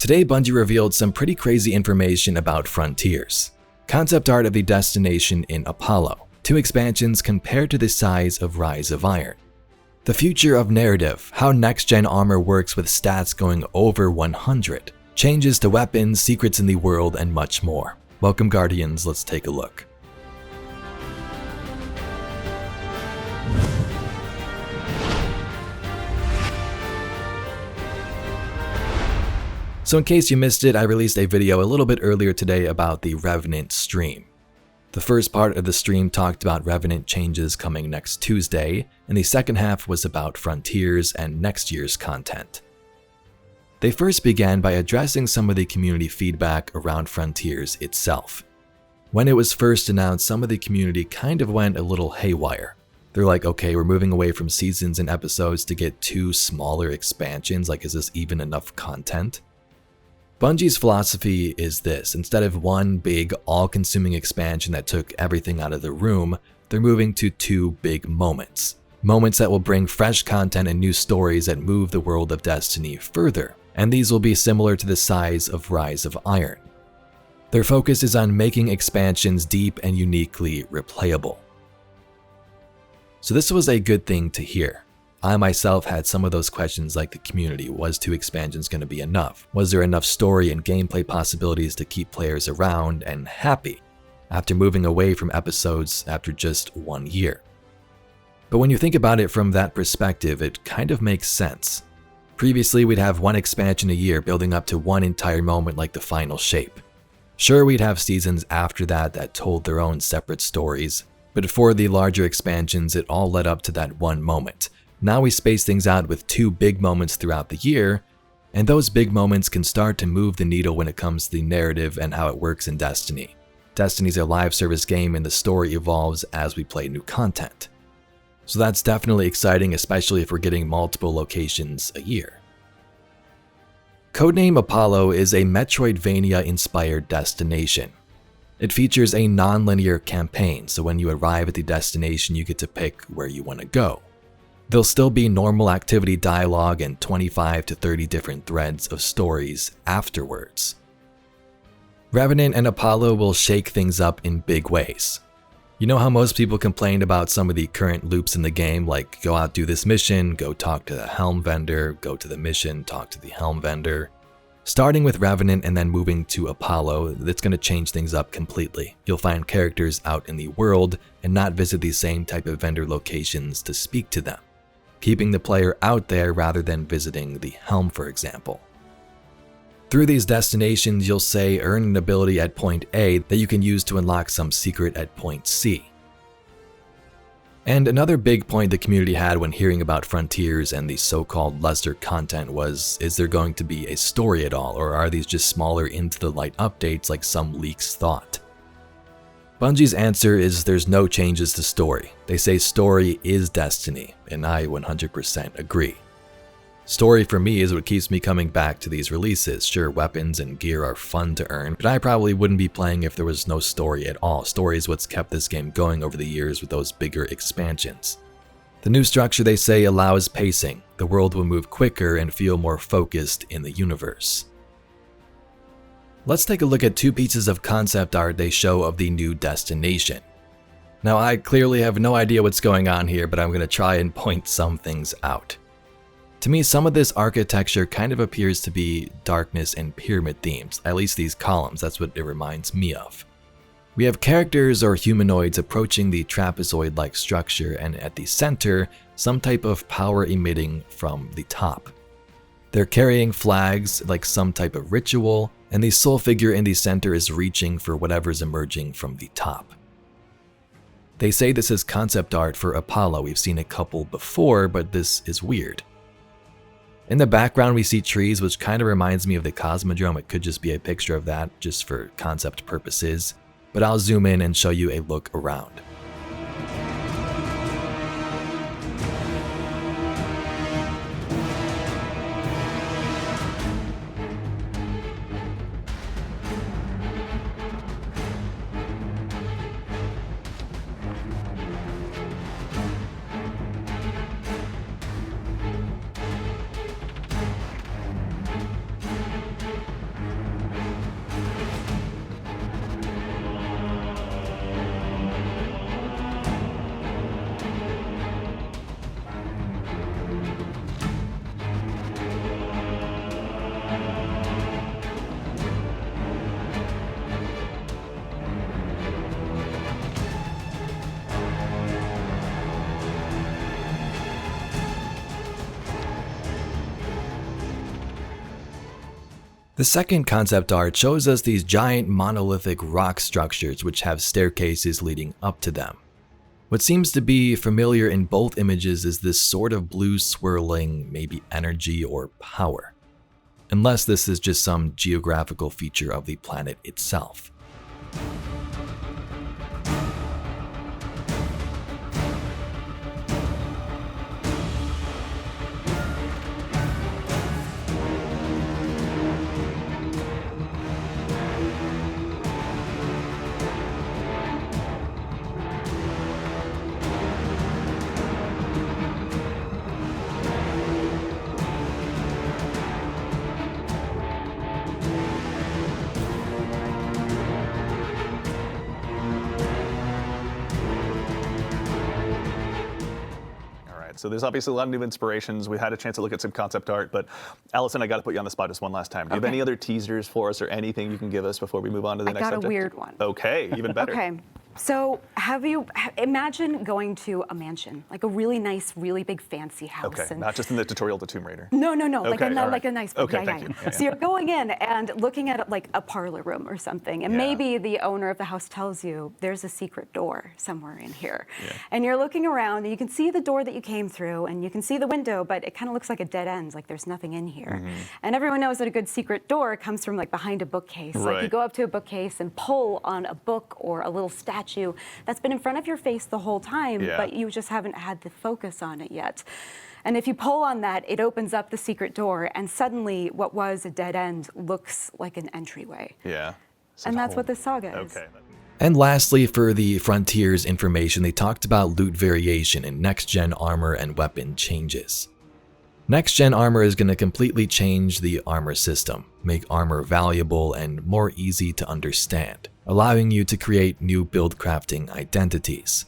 Today, Bungie revealed some pretty crazy information about Frontiers. Concept art of the destination in Apollo. 2 expansions compared to the size of Rise of Iron. The future of narrative, how next-gen armor works with stats going over 100. Changes to weapons, secrets in the world, and much more. Welcome Guardians, let's take a look. So in case you missed it, I released a video a little bit earlier today about the Revenant stream. The first part of the stream talked about Revenant changes coming next Tuesday, and the second half was about Frontiers and next year's content. They first began by addressing some of the community feedback around Frontiers itself. When it was first announced, some of the community kind of went a little haywire. They're like, okay, we're moving away from seasons and episodes to get 2 smaller expansions, like is this even enough content? Bungie's philosophy is this: instead of one big, all-consuming expansion that took everything out of the room, they're moving to 2 big moments. Moments that will bring fresh content and new stories that move the world of Destiny further, and these will be similar to the size of Rise of Iron. Their focus is on making expansions deep and uniquely replayable. So this was a good thing to hear. I myself had some of those questions like the community. Was 2 expansions going to be enough? Was there enough story and gameplay possibilities to keep players around and happy after moving away from episodes after just 1 year? But when you think about it from that perspective, it kind of makes sense. Previously, we'd have 1 expansion a year building up to 1 entire moment like the final shape. Sure, we'd have seasons after that told their own separate stories, but for the larger expansions, it all led up to that 1 moment. Now we space things out with 2 big moments throughout the year, and those big moments can start to move the needle when it comes to the narrative and how it works in Destiny. Destiny's a live service game and the story evolves as we play new content. So that's definitely exciting, especially if we're getting multiple locations a year. Codename Apollo is a Metroidvania-inspired destination. It features a non-linear campaign, so when you arrive at the destination, you get to pick where you want to go. There'll still be normal activity dialogue and 25 to 30 different threads of stories afterwards. Revenant and Apollo will shake things up in big ways. You know how most people complain about some of the current loops in the game, like go out do this mission, go talk to the Helm vendor, go to the mission, talk to the Helm vendor. Starting with Revenant and then moving to Apollo, that's going to change things up completely. You'll find characters out in the world and not visit the same type of vendor locations to speak to them, keeping the player out there rather than visiting the Helm, for example. Through these destinations, you'll say earn an ability at point A that you can use to unlock some secret at point C. And another big point the community had when hearing about Frontiers and the so-called lesser content was, is there going to be a story at all, or are these just smaller into-the-light updates like some leaks thought? Bungie's answer is there's no changes to story. They say story is Destiny, and I 100% agree. Story for me is what keeps me coming back to these releases. Sure, weapons and gear are fun to earn, but I probably wouldn't be playing if there was no story at all. Story is what's kept this game going over the years with those bigger expansions. The new structure, they say, allows pacing. The world will move quicker and feel more focused in the universe. Let's take a look at 2 pieces of concept art they show of the new destination. Now, I clearly have no idea what's going on here, but I'm going to try and point some things out. To me, some of this architecture kind of appears to be darkness and pyramid themes, at least these columns, that's what it reminds me of. We have characters or humanoids approaching the trapezoid-like structure, and at the center, some type of power emitting from the top. They're carrying flags like some type of ritual, and the soul figure in the center is reaching for whatever's emerging from the top. They say this is concept art for Apollo. We've seen a couple before, but this is weird. In the background, we see trees, which kind of reminds me of the Cosmodrome. It could just be a picture of that, just for concept purposes, but I'll zoom in and show you a look around. The second concept art shows us these giant monolithic rock structures which have staircases leading up to them. What seems to be familiar in both images is this sort of blue swirling, maybe energy or power. Unless this is just some geographical feature of the planet itself. So there's obviously a lot of new inspirations. We had a chance to look at some concept art, but Allison, I got to put you on the spot just one last time. Do you have any other teasers for us or anything you can give us before we move on to the next subject? I got a weird one. Okay, even better. Okay. So imagine going to a mansion, like a really nice, really big fancy house. Okay, not just in the tutorial to Tomb Raider. No, Okay, like a nice, okay, yeah. Yeah. So you're going in and looking at like a parlor room or something, and maybe the owner of the house tells you there's a secret door somewhere in here. Yeah. And you're looking around and you can see the door that you came through and you can see the window, but it kind of looks like a dead end, like there's nothing in here. And everyone knows that a good secret door comes from like behind a bookcase. Right. Like you go up to a bookcase and pull on a book or a little statue that's been in front of your face the whole time, but you just haven't had the focus on it yet. And if you pull on that, it opens up the secret door, and suddenly what was a dead end looks like an entryway. Yeah. And that's what this saga is. Okay. And lastly, for the Frontiers information, they talked about loot variation and next-gen armor and weapon changes. Next-gen armor is going to completely change the armor system, make armor valuable and more easy to understand, allowing you to create new buildcrafting identities.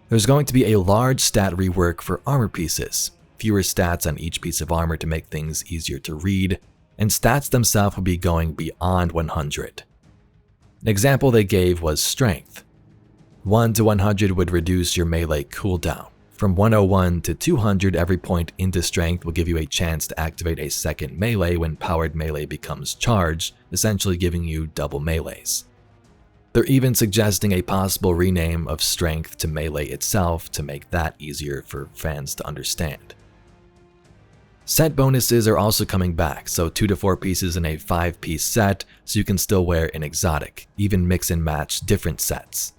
There's going to be a large stat rework for armor pieces, fewer stats on each piece of armor to make things easier to read, and stats themselves will be going beyond 100. An example they gave was strength. 1 to 100 would reduce your melee cooldown. From 101 to 200, every point into strength will give you a chance to activate a second melee when powered melee becomes charged, essentially giving you double melees. They're even suggesting a possible rename of strength to melee itself to make that easier for fans to understand. Set bonuses are also coming back, so 2 to 4 pieces in a 5-piece set, so you can still wear an exotic, even mix and match different sets.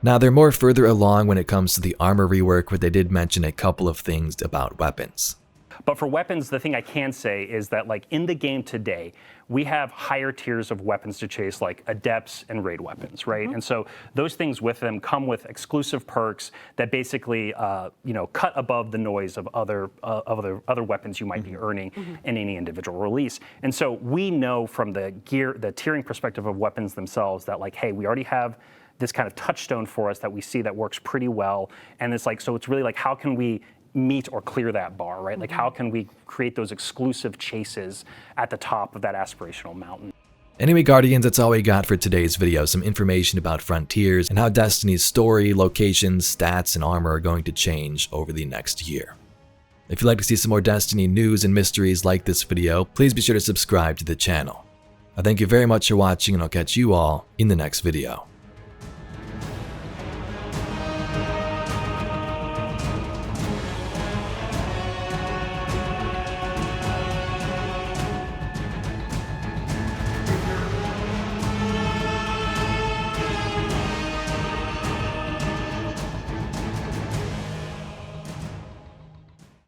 Now they're more further along when it comes to the armor rework, but they did mention a couple of things about weapons. But for weapons, the thing I can say is that like in the game today, we have higher tiers of weapons to chase, like adepts and raid weapons, right? And so those things with them come with exclusive perks that basically, cut above the noise of other weapons you might be earning in any individual release. And so we know from the tiering perspective of weapons themselves that like, hey, we already have this kind of touchstone for us that we see that works pretty well. And it's like, so it's really like, how can we meet or clear that bar, right? Like how can we create those exclusive chases at the top of that aspirational mountain? Anyway, Guardians, that's all we got for today's video. Some information about Frontiers and how Destiny's story, locations, stats, and armor are going to change over the next year. If you'd like to see some more Destiny news and mysteries like this video, please be sure to subscribe to the channel. I thank you very much for watching, and I'll catch you all in the next video.